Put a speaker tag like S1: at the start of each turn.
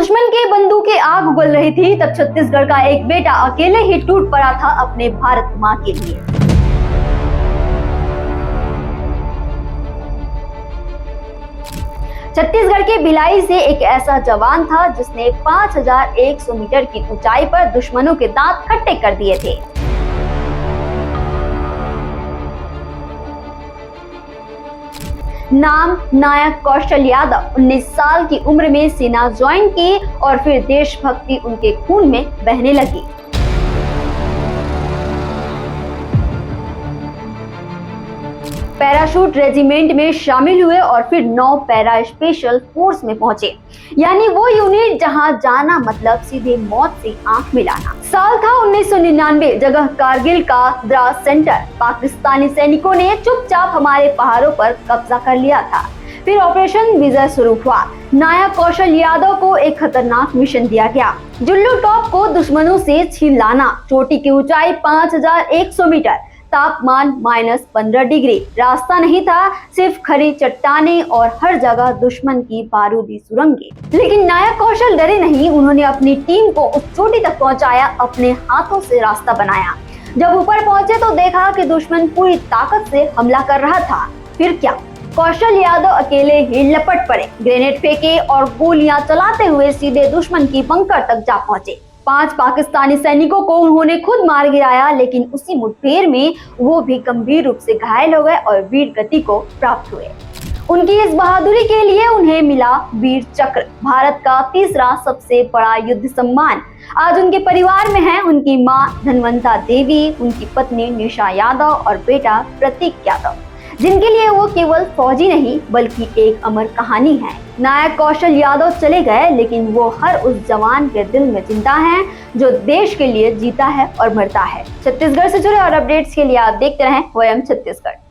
S1: दुश्मन के बंदूकें आग उगल रही थी, तब छत्तीसगढ़ का एक बेटा अकेले ही टूट पड़ा था अपने भारत माँ के लिए। छत्तीसगढ़ के भिलाई से एक ऐसा जवान था जिसने 5100 मीटर की ऊंचाई पर दुश्मनों के दांत खट्टे कर दिए थे। नाम नायक कौशल यादव। 19 साल की उम्र में सेना ज्वाइन की और फिर देशभक्ति उनके खून में बहने लगी। पैराशूट रेजिमेंट में शामिल हुए और फिर 9 पैरा स्पेशल फोर्स में पहुंचे, यानी वो यूनिट जहां जाना मतलब सीधे मौत से आंख मिलाना। साल था 1999, जगह कारगिल का द्रास सेंटर। पाकिस्तानी सैनिकों ने चुपचाप हमारे पहाड़ों पर कब्जा कर लिया था। फिर ऑपरेशन विजय शुरू हुआ। नायक कौशल यादव को एक खतरनाक मिशन दिया गया, जुल्लू टॉप को दुश्मनों से छीन लाना। चोटी की ऊंचाई 5100 मीटर, तापमान -15 डिग्री। रास्ता नहीं था, सिर्फ खड़ी चट्टाने और हर जगह दुश्मन की बारूदी सुरंगें। लेकिन नायक कौशल डरे नहीं, उन्होंने अपनी टीम को उस चोटी तक पहुंचाया, अपने हाथों से रास्ता बनाया। जब ऊपर पहुंचे तो देखा कि दुश्मन पूरी ताकत से हमला कर रहा था। फिर क्या, कौशल यादव अकेले ही लपट पड़े, ग्रेनेड फेंके और गोलियां चलाते हुए सीधे दुश्मन की बंकर तक जा पहुंचे। 5 पाकिस्तानी सैनिकों को उन्होंने खुद मार गिराया, लेकिन उसी मुठभेड़ में वो भी गंभीर रूप से घायल हो गए और वीर गति को प्राप्त हुए। उनकी इस बहादुरी के लिए उन्हें मिला वीर चक्र, भारत का तीसरा सबसे बड़ा युद्ध सम्मान। आज उनके परिवार में हैं उनकी मां धनवंता देवी, उनकी पत्नी निशा यादव और बेटा प्रतीक यादव, जिनके लिए वो केवल फौजी नहीं बल्कि एक अमर कहानी है। नायक कौशल यादव चले गए, लेकिन वो हर उस जवान के दिल में जिंदा हैं जो देश के लिए जीता है और मरता है। छत्तीसगढ़ से जुड़े और अपडेट्स के लिए आप देखते रहें वयम छत्तीसगढ़।